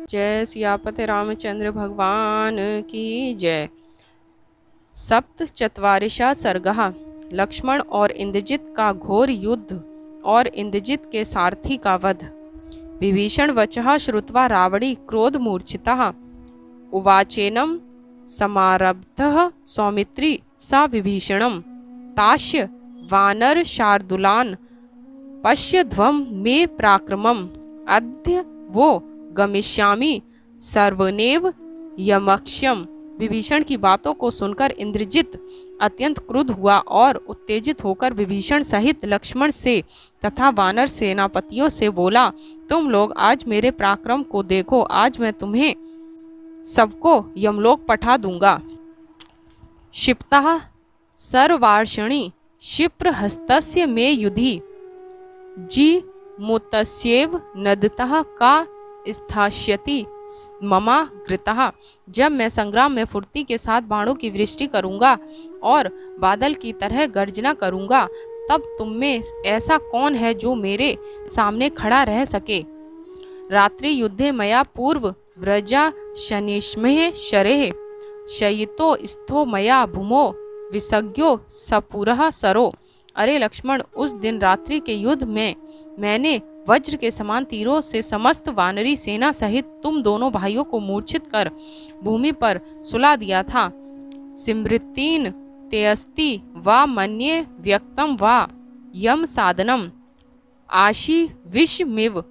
जय सियापति रामचंद्र भगवान की जय। सप्त चत्वारिशा सर्गः। लक्ष्मण और इंद्रजित का घोर युद्ध और इंद्रजित के सारथी का वध। विभीषण वचः श्रुत्वा रावणी क्रोध मूर्छितः उवाचेनं समारब्धः सौमित्री सा विभीषणं तास्य वानर शार्दूलान् पश्यध्वं मे पराक्रमम् अद्य वो गमिष्यामि सर्वनेव यमक्ष्यम्। विभीषण की बातों को सुनकर इंद्रजित अत्यंत क्रुद्ध हुआ और उत्तेजित होकर विभीषण सहित लक्ष्मण से तथा वानर सेनापतियों से बोला, तुम लोग आज मेरे पराक्रम को देखो, आज मैं तुम्हें सबको यमलोक पठा दूंगा। क्षिप्तः सर्वार्षणि क्षिप्रहस्तस्य मे युधि जी मुतस्येव नदतः का स्थास्यति ममा घृतः। जब मैं संग्राम में फुर्ती के साथ बाणों की वृष्टि करूंगा और बादल की तरह गर्जना करूंगा, तब तुम में ऐसा कौन है जो मेरे सामने खड़ा रह सके। रात्रि युद्धे मया पूर्व व्रजा शनिष्महे शरेः शयितो स्थो मया भूमो विसज्ञो सपुरः सरो। अरे लक्ष्मण, उस दिन रात्रि के युद्ध में मैंने वज्र के समान तीरों से समस्त वानरी सेना सहित तुम दोनों भाइयों को मूर्छित कर भूमि पर सुला दिया था। स्मृतिन तेऽस्ति वा मन्ये व्यक्तम वा यम साधनम आशी विषमिव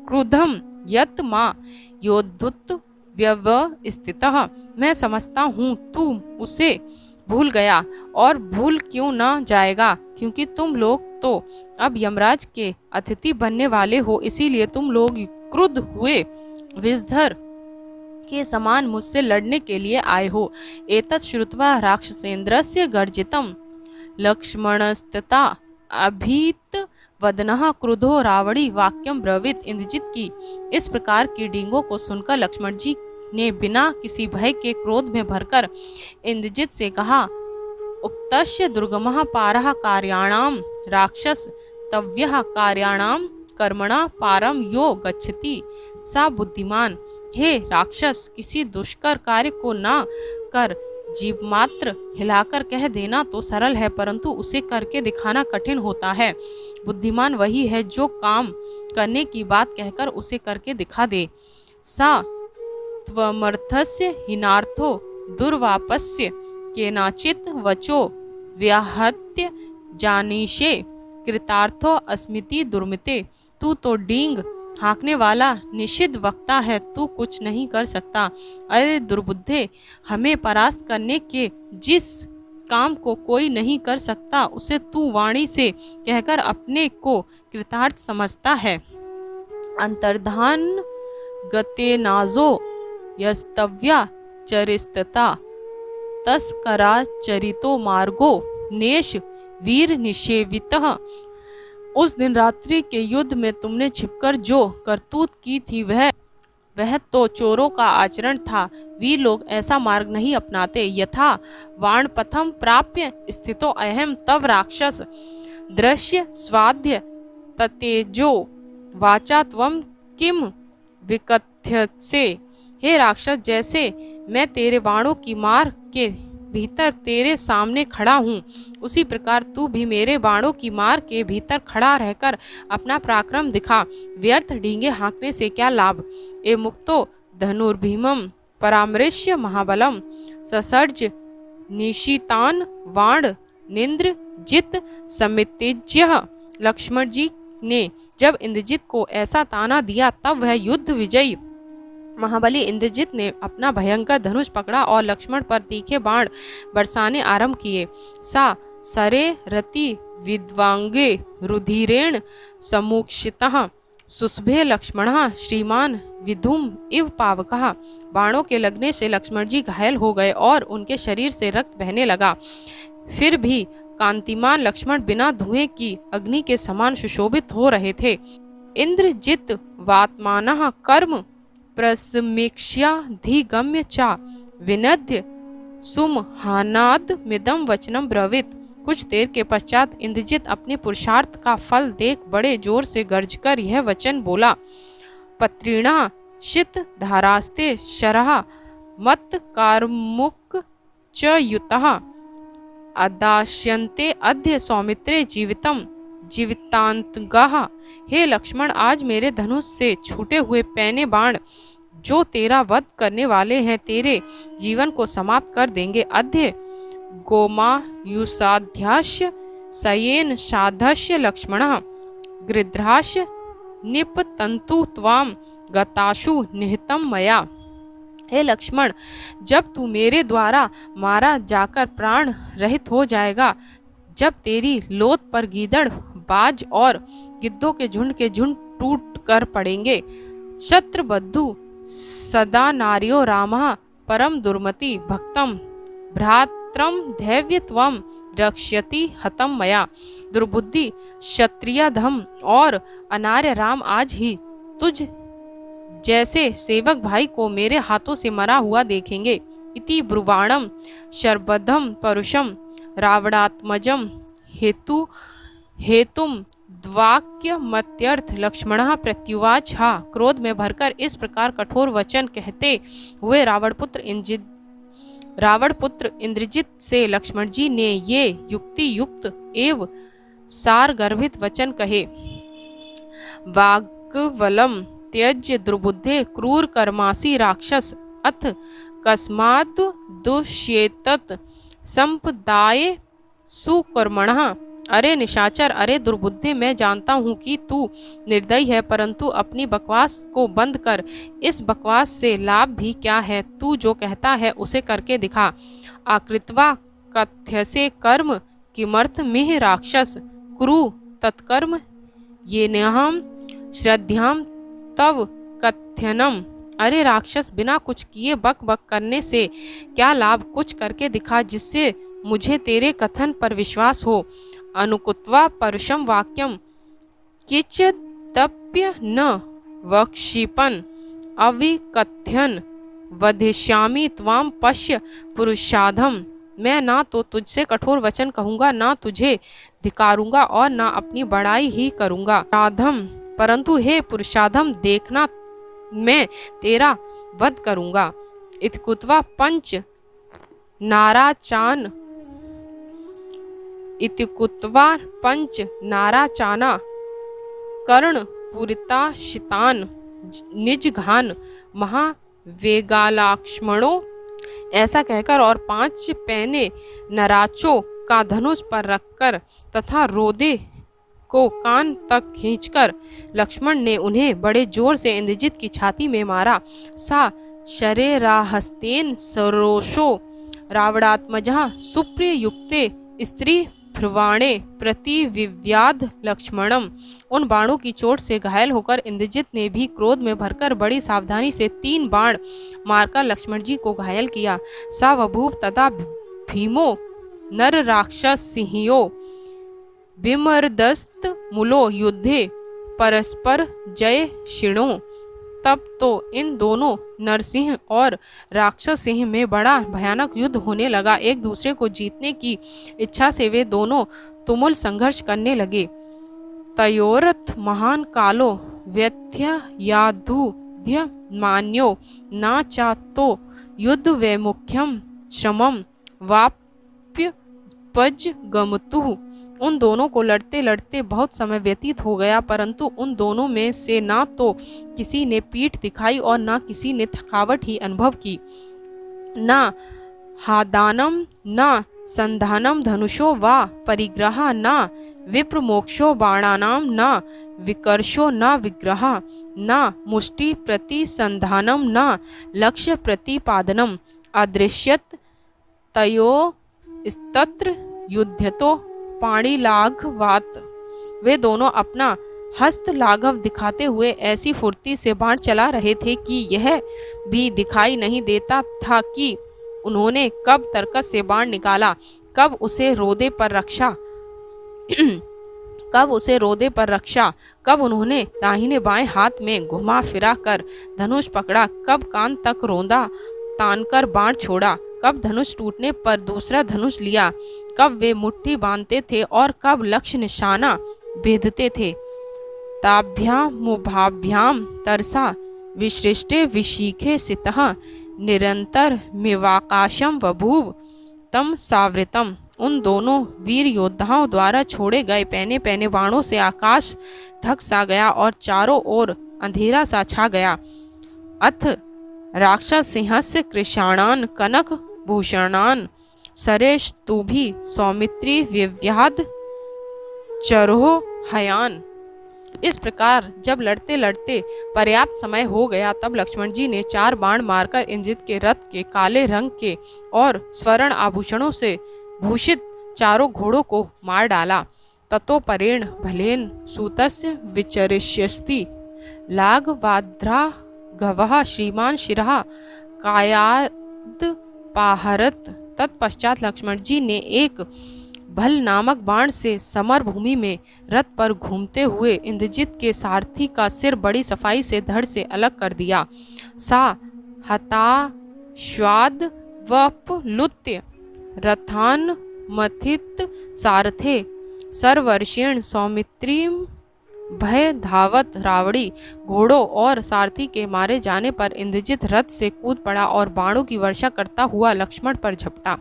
क्रुधम यत मा योद्धुत व्यवस्थितः। मैं समझता हूँ तू उसे भूल गया और भूल क्यों न जाएगा, क्योंकि तुम लोग तो अब यमराज के अतिथि बनने वाले हो, इसीलिए तुम लोग क्रुद्ध हुए विषधर के समान मुझसे लड़ने के लिए आए हो। एतत् श्रुत्वा राक्षसेन्द्रस्य गर्जितं लक्ष्मणस्तथा अभीत वदनः क्रुद्धो रावणी वाक्यम ब्रवीत। इंद्रजित की इस प्रकार की डींगों को सुनकर लक्ष्मण जी ने बिना किसी भय के क्रोध में भरकर इंद्रजित से कहा, उक्तस्य दुर्गमः पारः कार्याणां राक्षस तव्यः कार्याणां कर्मणा पारम यो गच्छति सा बुद्धिमान। हे राक्षस, किसी दुष्कर कार्य को न कर जीभ मात्र हिलाकर कह देना तो सरल है, परंतु उसे करके दिखाना कठिन होता है। बुद्धिमान वही है जो काम करने की बात कहकर उसे करके दिखा दे। सा त्वमर्थस्य हीनार्थो दुर्वापस्य केनाचित वचो व्याहत्य जानीषे कृतार्थो अस्मिति दुर्मिते। तू तो डींग हाँकने वाला निषिद्ध वक्ता है, तू कुछ नहीं कर सकता। अरे दुर्बुद्धे, हमें परास्त करने के जिस काम को कोई नहीं कर सकता उसे तू वाणी से कहकर अपने को कृतार्थ समझता है। अंतर्धान गते नाजो यस्तव्या चरिस्तता तस्करा चरितो मार्गो नेश वीर निषेवितः। उस दिन रात्रि के युद्ध में तुमने छिपकर जो करतूत की थी वह तो चोरों का आचरण था। वीर लोग ऐसा मार्ग नहीं अपनाते। यथा वाणपथम प्राप्य स्थितो अहम तव राक्षस दृश्य स्वाध्य ततेजो वाचा त्वं किम विकथ्यसे। हे राक्षस, जैसे मैं तेरे बाणों की मार के भीतर तेरे सामने खड़ा हूँ, उसी प्रकार तू भी मेरे बाणों की मार के भीतर खड़ा रहकर अपना पराक्रम दिखा। व्यर्थ डींगे हाँकने से क्या लाभ। ए मुक्तो धनुर्भीमं परामृश्य महाबलम ससर्ज निशितान वाण निंद्र जित समितिज्य। लक्ष्मण जी ने जब इंद्रजित को ऐसा ताना दिया तब वह युद्ध विजयी महाबली इंद्रजित ने अपना भयंकर धनुष पकड़ा और लक्ष्मण पर तीखे बाण बरसाने आरंभ किए। सा सरे रति विद्वांगे रुधिरेण सम्मुक्षितः सुस्भे लक्ष्मणः श्रीमान विधुम इव पावकः। बाणों के लगने से लक्ष्मण जी घायल हो गए और उनके शरीर से रक्त बहने लगा। फिर भी कांतिमान लक्ष्मण बिना धुएं की अग्नि के समान सुशोभित हो रहे थे। इंद्रजित वात्मानः कर्म प्रसमीक्ष्याधिगम्य चा विनद्य सुमहानाद मिदम वचनम ब्रवीत। कुछ देर के पश्चात इंद्रजित अपने पुरुषार्थ का फल देख बड़े जोर से गर्जकर यह वचन बोला, पत्रिणा शित धारास्ते शरः मत कार्मुक च युतः अदास्यन्ते अद्य सौमित्रे जीवितम जीवितांतगः। हे लक्ष्मण, आज मेरे धनुष से छूटे हुए पैने बाण जो तेरा वध करने वाले हैं तेरे जीवन को समाप्त कर देंगे। अद्य गोमायुषाध्यास्य सयेन साधस्य लक्ष्मणः गृध्रास्य निपतन्तु त्वाम गताशु निहतम मया। हे लक्ष्मण, जब तू मेरे द्वारा मारा जाकर प्राण रहित हो जाएगा, जब तेरी लोथ पर गीदड़, बाज और गिद्धों के झुंड टूट कर पड़ेंगे। शत्रबद्धु सदा नार्यो रामः परम दुर्मति भक्तम भ्रात्रम धैर्य त्वम रक्ष्यति हतम मया। दुर्बुद्धि क्षत्रियधम और अनार्य राम आज ही तुझ जैसे सेवक भाई को मेरे हाथों से मरा हुआ देखेंगे। इति ब्रुवाणम शर्बधम परुषम रावणात्मजम हेतुम द्वाक्य मत्यर्थ लक्ष्मणः प्रत्युवाच। क्रोध में भरकर इस प्रकार कठोर वचन कहते हुए रावण पुत्र इंद्रजित से लक्ष्मण जी ने ये युक्ति युक्त एवं सार गर्भित वचन कहे। वाग्वलम त्यज्य दुर्बुद्धे क्रूर कर्मासी राक्षस अथ कस्मात् दुष्येतत् संपदाय सुकर्मणः। अरे निशाचर, अरे दुर्बुद्धे, मैं जानता हूँ कि तू निर्दयी है, परंतु अपनी बकवास को बंद कर। इस बकवास से लाभ भी क्या है? तू जो कहता है उसे करके दिखा। आकृत्वा कथ्यसे कर्म किमर्थ मिह राक्षस कुरु तत्कर्म ये नहम श्रद्धाम तव कथ्यनम। अरे राक्षस, बिना कुछ किए बक बक करने से क्या लाभ? कुछ करके दिखा जिससे मुझे तेरे कथन पर विश्वास हो। अनुकुत्वा परुषम वाक्यम किंचिदप्य न वक्षिपन अविकथ्यन वधिष्यामि त्वाम पश्य पुरुषाधम। मैं ना तो तुझसे कठोर वचन कहूंगा, ना तुझे धिकारूंगा और ना अपनी बड़ाई ही करूंगा। साधम, परंतु हे पुरुषाधम, देखना मैं तेरा वध करूंगा। इत्कुत्वा पंच नाराचान इत्युक्त्वा पंच नाराचाना कर्ण पूरिता शितान निजघान महावेगालाक्ष्मणो। ऐसा कहकर और 5 पैने नराचों का धनुष पर रखकर तथा रोदे को कान तक खींचकर लक्ष्मण ने उन्हें बड़े जोर से इंद्रजित की छाती में मारा। सा शरेराहस्तेन सरोषो रावणात्मजः सुप्रिय युक्ते स्त्री भ्रुवाणे प्रति विव्याध लक्ष्मणम। उन बाणों की चोट से घायल होकर इंद्रजित ने भी क्रोध में भरकर बड़ी सावधानी से 3 बाण मारकर लक्ष्मण जी को घायल किया। सा बभूव तदा भीमो नर राक्षस सिंहियो विमर्दस्त मूलो युद्धे परस्पर जय शिणो। तब तो इन दोनों नरसिंह और राक्षस सिंह में बड़ा भयानक युद्ध होने लगा। एक दूसरे को जीतने की इच्छा से वे दोनों तुमुल संघर्ष करने लगे। तयोरथ महान कालो व्यथ्ययाधुध्य मान्यो न चातो युद्ध वैमुख्यम श्रमम वाप्य पज गमतु। उन दोनों को लड़ते लड़ते बहुत समय व्यतीत हो गया, परंतु उन दोनों में से ना तो किसी ने पीठ दिखाई और ना किसी ने थकावट ही अनुभव की। ना हादानम न संधानम धनुषो वा परिग्रह न विप्रमोक्षो बाणानाम न विकर्षो न विग्रह न मुष्टि प्रति संधानम न लक्ष्य प्रतिपादनम अदृश्यत तयो स्तत्र युद्धतो पाणिलाघवात। वे दोनों अपना हस्त लाघव दिखाते हुए ऐसी फुर्ती से बाण चला रहे थे कि यह भी दिखाई नहीं देता था कि उन्होंने कब तरकस से बाण निकाला, कब उसे रोदे पर रक्षा, कब उन्होंने दाहिने बाएं हाथ में घुमा फिरा कर धनुष पकड़ा, कब कान तक रोंदा तानकर बाण छोड़ा, कब धनुष टूटने पर दूसरा धनुष लिया, कब वे मुट्ठी बांधते थे और कब लक्ष्य निशाना भेदते थे। ताभ्यामुभाभ्याम तरसा विसृष्टे विशीखे सितः निरंतर मिवाकाशम बभूव तम सावृतम। उन दोनों वीर योद्धाओं द्वारा छोड़े गए पहने पहने बाणों से आकाश ढक सा गया और चारों ओर अंधेरा सा छा गया। अथ राक्षस सिंहस्य कृशाणान कनक भूषणान सरेश तुभी सौमित्री विव्याध चरोह हयान। इस प्रकार जब लड़ते लड़ते पर्याप्त समय हो गया, तब लक्ष्मण जी ने 4 बाण मारकर इंद्रजित के रथ के काले रंग के और स्वर्ण आभूषणों से भूषित चारों घोड़ों को मार डाला। ततोपरेण भलेन सूतस्य विचरिष्यस्ति लाघवाद्रा गवः श्रीमान शिरः कायाद पाहरत। तत्पश्चात लक्ष्मण जी ने एक भल नामक बाण से समर भूमि में रथ पर घूमते हुए इंद्रजित के सारथी का सिर बड़ी सफाई से धड़ से अलग कर दिया। सा हताश्वाद वपलुत्य रथान मथित सारथे सर्वर्षेण सौमित्रीम भय धावत रावड़ी। घोड़ों और सारथी के मारे जाने पर इंद्रजित रथ से कूद पड़ा और बाणों की वर्षा करता हुआ लक्ष्मण पर झपटा।